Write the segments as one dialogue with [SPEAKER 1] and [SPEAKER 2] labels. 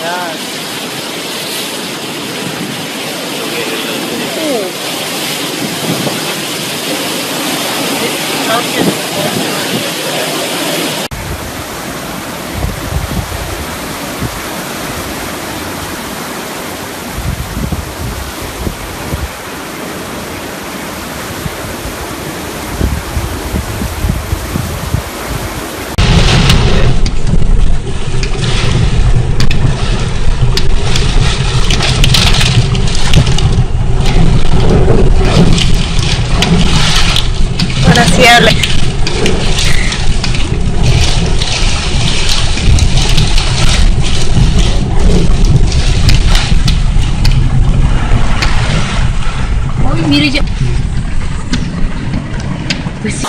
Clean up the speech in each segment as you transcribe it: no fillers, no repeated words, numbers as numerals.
[SPEAKER 1] Yan. Gracias.
[SPEAKER 2] Uy, mire ya. Pues sí.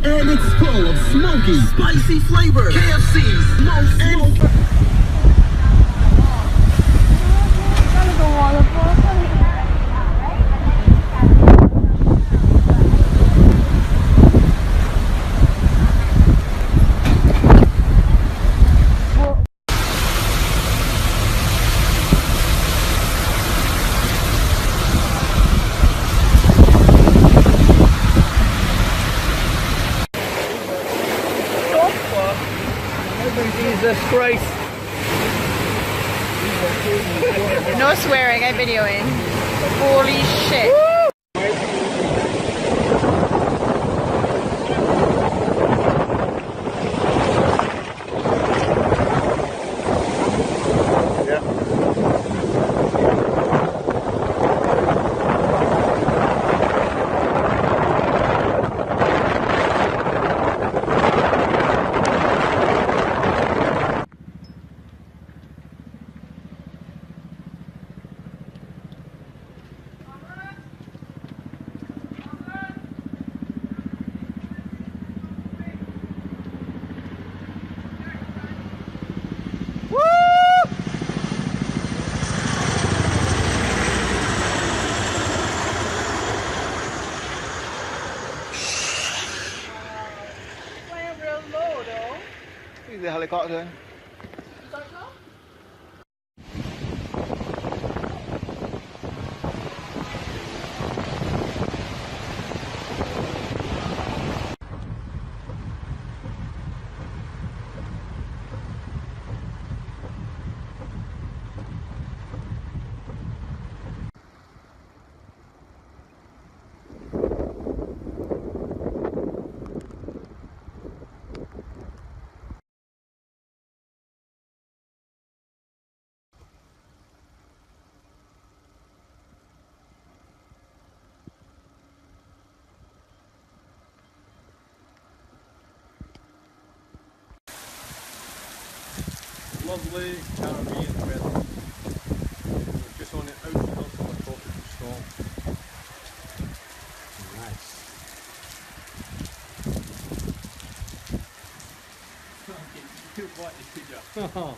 [SPEAKER 3] And it's full of smoky, spicy flavor. KFC's most smoky.
[SPEAKER 1] Jesus Christ.
[SPEAKER 4] No swearing, I'm videoing. Holy shit.
[SPEAKER 1] The helicopter.
[SPEAKER 5] Lovely Caribbean weather. We're just on the outskirts of a tropical storm. Nice. What did you?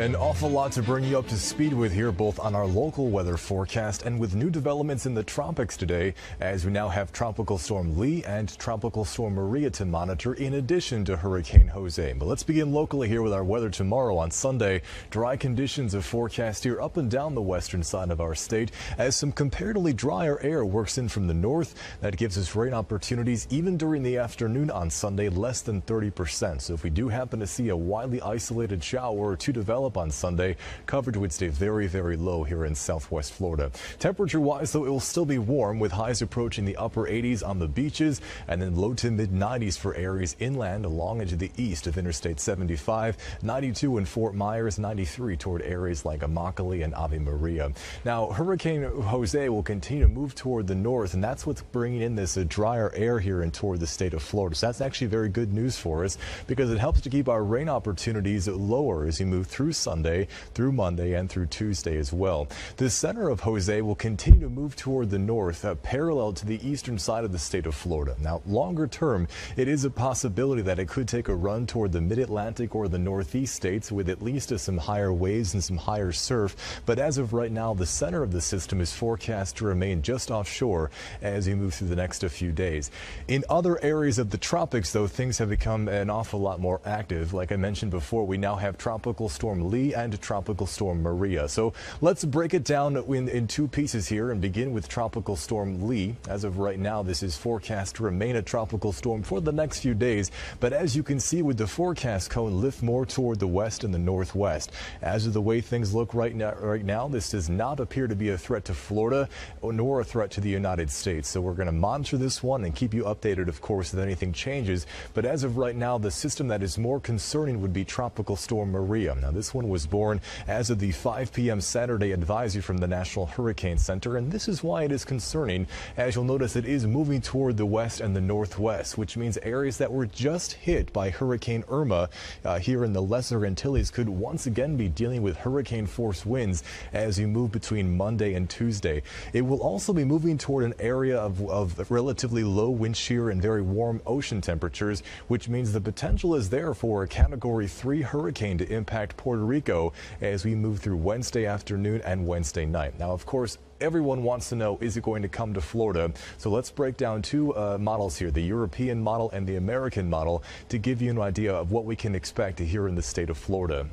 [SPEAKER 6] An awful lot to bring you up to speed with here, both on our local weather forecast and with new developments in the tropics today, as we now have Tropical Storm Lee and Tropical Storm Maria to monitor in addition to Hurricane Jose. But let's begin locally here with our weather tomorrow on Sunday. Dry conditions are forecast here up and down the western side of our state as some comparatively drier air works in from the north. That gives us rain opportunities even during the afternoon on Sunday, less than 30%. So if we do happen to see a widely isolated shower or two develop on Sunday, coverage would stay very, very low here in southwest Florida. Temperature-wise, though, it will still be warm with highs approaching the upper 80s on the beaches and then low to mid 90s for areas inland along into the east of Interstate 75, 92 in Fort Myers, 93 toward areas like Immokalee and Ave Maria. Now, Hurricane Jose will continue to move toward the north, and that's what's bringing in this drier air here and toward the state of Florida. So that's actually very good news for us because it helps to keep our rain opportunities lower as you move through Sunday, through Monday, and through Tuesday as well. The center of Jose will continue to move toward the north, parallel to the eastern side of the state of Florida. Now, longer term, it is a possibility that it could take a run toward the mid-Atlantic or the northeast states with at least some higher waves and some higher surf. But as of right now, the center of the system is forecast to remain just offshore as you move through the next few days. In other areas of the tropics, though, things have become an awful lot more active. Like I mentioned before, we now have Tropical Storm Lee and Tropical Storm Maria. So let's break it down in two pieces here and begin with Tropical Storm Lee. As of right now, this is forecast to remain a tropical storm for the next few days. But as you can see with the forecast cone, lift more toward the west and the northwest. As of the way things look right now, this does not appear to be a threat to Florida nor a threat to the United States. So we're going to monitor this one and keep you updated, of course, if anything changes. But as of right now, the system that is more concerning would be Tropical Storm Maria. Now, this one was born as of the 5 p.m. Saturday advisory from the National Hurricane Center, and this is why it is concerning. As you'll notice, it is moving toward the west and the northwest, which means areas that were just hit by Hurricane Irma here in the Lesser Antilles could once again be dealing with hurricane force winds as you move between Monday and Tuesday. It will also be moving toward an area of relatively low wind shear and very warm ocean temperatures, which means the potential is there for a Category 3 hurricane to impact Puerto Rico as we move through Wednesday afternoon and Wednesday night. Now, of course, everyone wants to know, is it going to come to Florida? So let's break down two models here, the European model and the American model, to give you an idea of what we can expect here in the state of Florida.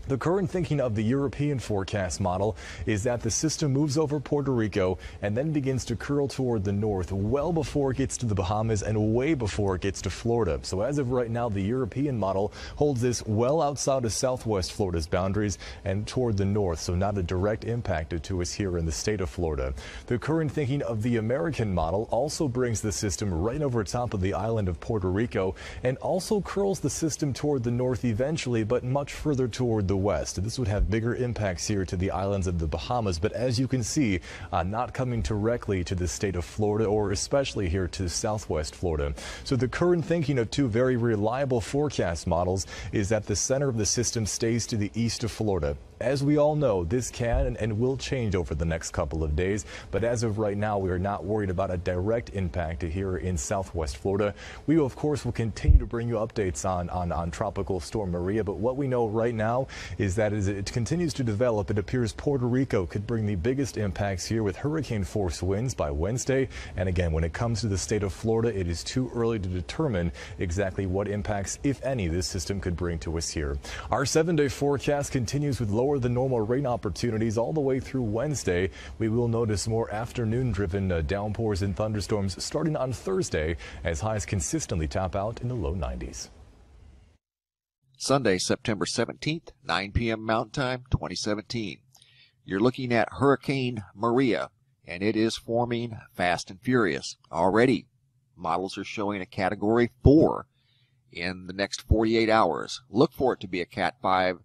[SPEAKER 6] The current thinking of the European forecast model is that the system moves over Puerto Rico and then begins to curl toward the north well before it gets to the Bahamas and way before it gets to Florida. So as of right now, the European model holds this well outside of southwest Florida's boundaries and toward the north, so not a direct impact to us here in the state of Florida. The current thinking of the American model also brings the system right over top of the island of Puerto Rico and also curls the system toward the north eventually, but much further toward the west. This would have bigger impacts here to the islands of the Bahamas, but as you can see, not coming directly to the state of Florida or especially here to southwest Florida. So the current thinking of two very reliable forecast models is that the center of the system stays to the east of Florida. As we all know, this can and will change over the next couple of days, but as of right now, we are not worried about a direct impact here in southwest Florida. We, of course, will continue to bring you updates on Tropical Storm Maria, but what we know right now is that as it continues to develop, it appears Puerto Rico could bring the biggest impacts here with hurricane force winds by Wednesday. And again, when it comes to the state of Florida, it is too early to determine exactly what impacts, if any, this system could bring to us here. Our 7-day forecast continues with lower than normal rain opportunities all the way through Wednesday. We will notice more afternoon-driven downpours and thunderstorms starting on Thursday as highs consistently top out in the low 90s.
[SPEAKER 7] Sunday, September 17th, 9 p.m. Mountain Time, 2017. You're looking at Hurricane Maria, and it is forming fast and furious. Already, models are showing a Category 4 in the next 48 hours. Look for it to be a Cat 5.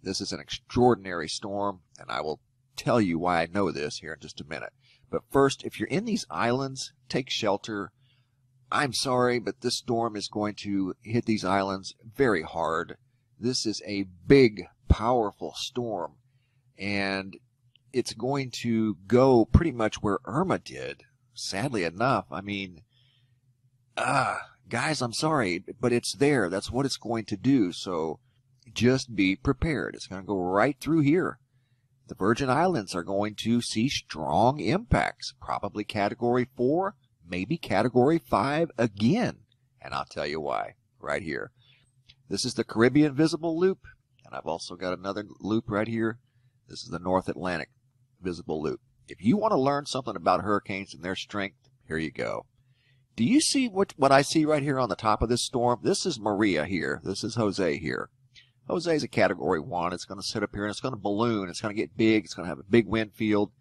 [SPEAKER 7] This is an extraordinary storm, and I will tell you why I know this here in just a minute. But first, if you're in these islands, take shelter. I'm sorry, but this storm is going to hit these islands very hard. This is a big, powerful storm, and it's going to go pretty much where Irma did, sadly enough. I mean, guys, I'm sorry, but it's there. That's what it's going to do. So Just be prepared. It's going to go right through here. The Virgin Islands are going to see strong impacts, probably Category 4, maybe Category 5 again. And I'll tell you why right here. This is the Caribbean visible loop, and I've also got another loop right here. This is the North Atlantic visible loop. If you want to learn something about hurricanes and their strength, here you go. Do you see what I see right here on the top of this storm? This is Maria here. This is Jose here. Jose is a Category 1. It's going to sit up here and it's going to balloon. It's going to get big. It's going to have a big wind field.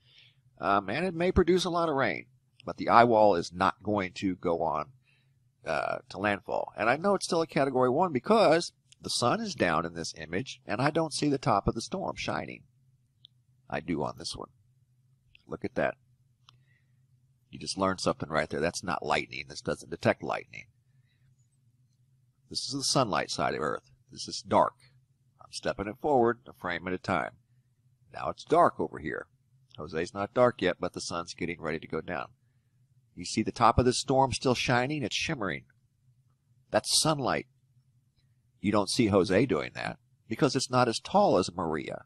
[SPEAKER 7] And it may produce a lot of rain. But the eye wall is not going to go on to landfall. And I know it's still a Category 1 because the sun is down in this image and I don't see the top of the storm shining. I do on this one. Look at that. You just learned something right there. That's not lightning. This doesn't detect lightning. This is the sunlight side of Earth. This is dark. I'm stepping it forward a frame at a time. Now it's dark over here. Jose's not dark yet, but the sun's getting ready to go down. You see the top of this storm still shining? It's shimmering. That's sunlight. You don't see Jose doing that because it's not as tall as Maria.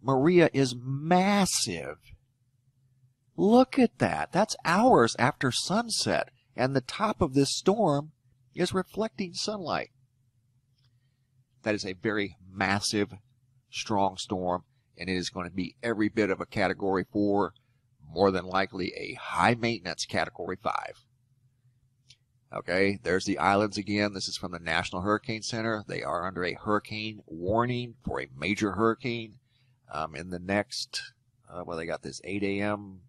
[SPEAKER 7] Maria is massive. Look at that. That's hours after sunset, and the top of this storm is reflecting sunlight. That is a very massive, strong storm, and it is going to be every bit of a Category 4, more than likely a high-maintenance Category 5. Okay, there's the islands again. This is from the National Hurricane Center. They are under a hurricane warning for a major hurricane in the next, well, they got this 8 a.m.,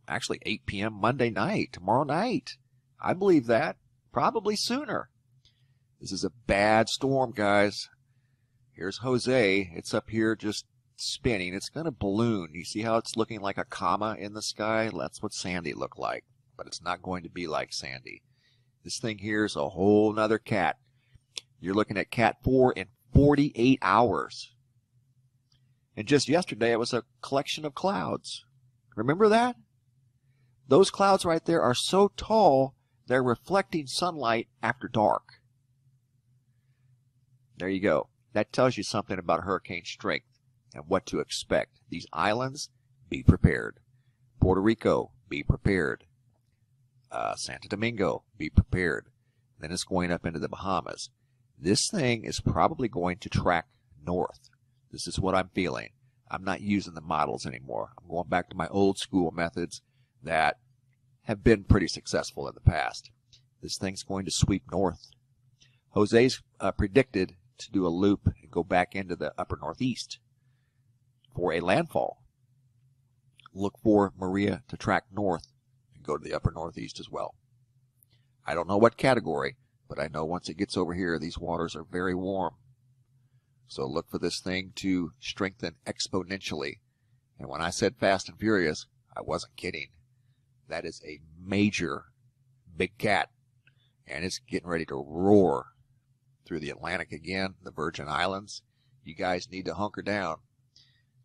[SPEAKER 7] actually 8 p.m. Monday night, tomorrow night. I believe that. Probably sooner. This is a bad storm, guys. Here's Jose. It's up here just spinning. It's going to balloon. You see how it's looking like a comma in the sky? That's what Sandy looked like. But it's not going to be like Sandy. This thing here is a whole nother cat. You're looking at Cat 4 in 48 hours. And just yesterday, it was a collection of clouds. Remember that? Those clouds right there are so tall, they're reflecting sunlight after dark. There you go. That tells you something about hurricane strength and what to expect. These islands, be prepared. Puerto Rico, be prepared. Santo Domingo, be prepared. Then it's going up into the Bahamas. This thing is probably going to track north. This is what I'm feeling. I'm not using the models anymore. I'm going back to my old school methods that have been pretty successful in the past. This thing's going to sweep north. Jose's predicted to do a loop and go back into the upper northeast for a landfall. Look for Maria to track north and go to the upper northeast as well. I don't know what category, but I know once it gets over here, these waters are very warm. So look for this thing to strengthen exponentially. And when I said fast and furious, I wasn't kidding. That is a major big cat. And it's getting ready to roar through the Atlantic again, the Virgin Islands. You guys need to hunker down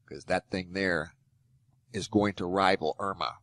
[SPEAKER 7] because that thing there is going to rival Irma.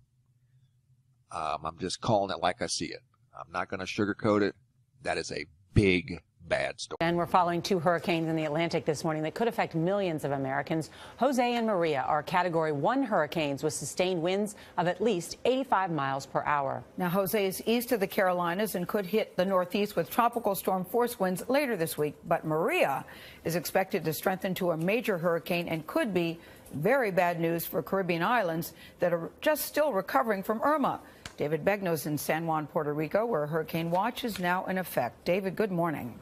[SPEAKER 7] I'm just calling it like I see it. I'm not going to sugarcoat it. That is a big, bad storm.
[SPEAKER 8] And we're following two hurricanes in the Atlantic this morning that could affect millions of Americans. Jose and Maria are Category 1 hurricanes with sustained winds of at least 85 miles per hour.
[SPEAKER 9] Now, Jose is east of the Carolinas and could hit the Northeast with tropical storm force winds later this week. But Maria is expected to strengthen to a major hurricane and could be very bad news for Caribbean islands that are just still recovering from Irma. David Begnos in San Juan, Puerto Rico, where hurricane watch is now in effect. David, good morning.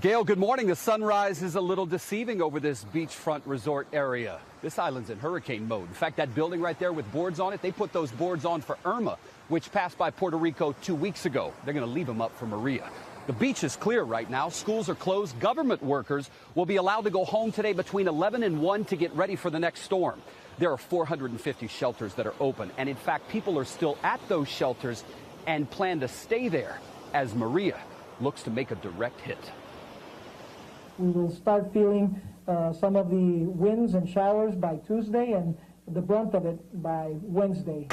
[SPEAKER 10] Gail, good morning. The sunrise is a little deceiving over this beachfront resort area. This island's in hurricane mode. In fact, that building right there with boards on it, they put those boards on for Irma, which passed by Puerto Rico 2 weeks ago. They're going to leave them up for Maria. The beach is clear right now. Schools are closed. Government workers will be allowed to go home today between 11 and 1 to get ready for the next storm. There are 450 shelters that are open, and in fact, people are still at those shelters and plan to stay there as Maria looks to make a direct hit.
[SPEAKER 11] We will start feeling some of the winds and showers by Tuesday and the brunt of it by Wednesday.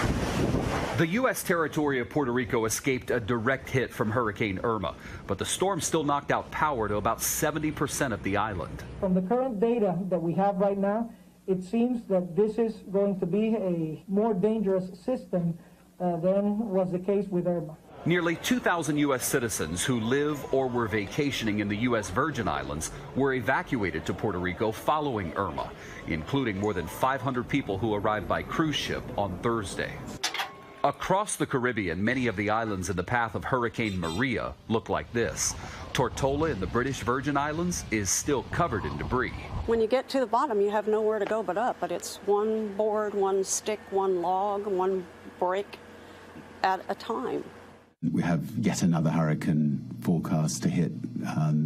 [SPEAKER 10] The U.S. territory of Puerto Rico escaped a direct hit from Hurricane Irma, but the storm still knocked out power to about 70% of the island.
[SPEAKER 11] From the current data that we have right now, it seems that this is going to be a more dangerous system than was the case with Irma.
[SPEAKER 10] Nearly 2,000 U.S. citizens who live or were vacationing in the U.S. Virgin Islands were evacuated to Puerto Rico following Irma, including more than 500 people who arrived by cruise ship on Thursday. Across the Caribbean, many of the islands in the path of Hurricane Maria look like this. Tortola in the British Virgin Islands is still covered in debris.
[SPEAKER 12] When you get to the bottom, you have nowhere to go but up, but it's one board, one stick, one log, one brick at a time.
[SPEAKER 13] We have yet another hurricane forecast to hit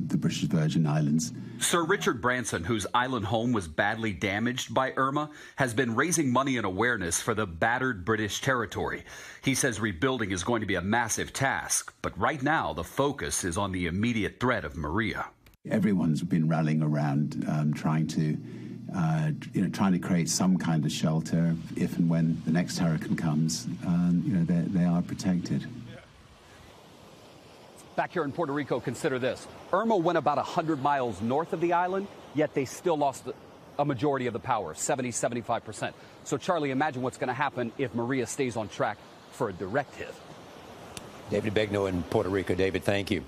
[SPEAKER 13] the British Virgin Islands.
[SPEAKER 10] Sir Richard Branson, whose island home was badly damaged by Irma, has been raising money and awareness for the battered British territory. He says rebuilding is going to be a massive task, but right now the focus is on the immediate threat of Maria.
[SPEAKER 13] Everyone's been rallying around trying to create some kind of shelter if and when the next hurricane comes. They are protected.
[SPEAKER 10] Back here in Puerto Rico, consider this. Irma went about 100 miles north of the island, yet they still lost a majority of the power, 75%. So, Charlie, imagine what's going to happen if Maria stays on track for a direct hit.
[SPEAKER 14] David Begno in Puerto Rico. David, thank you.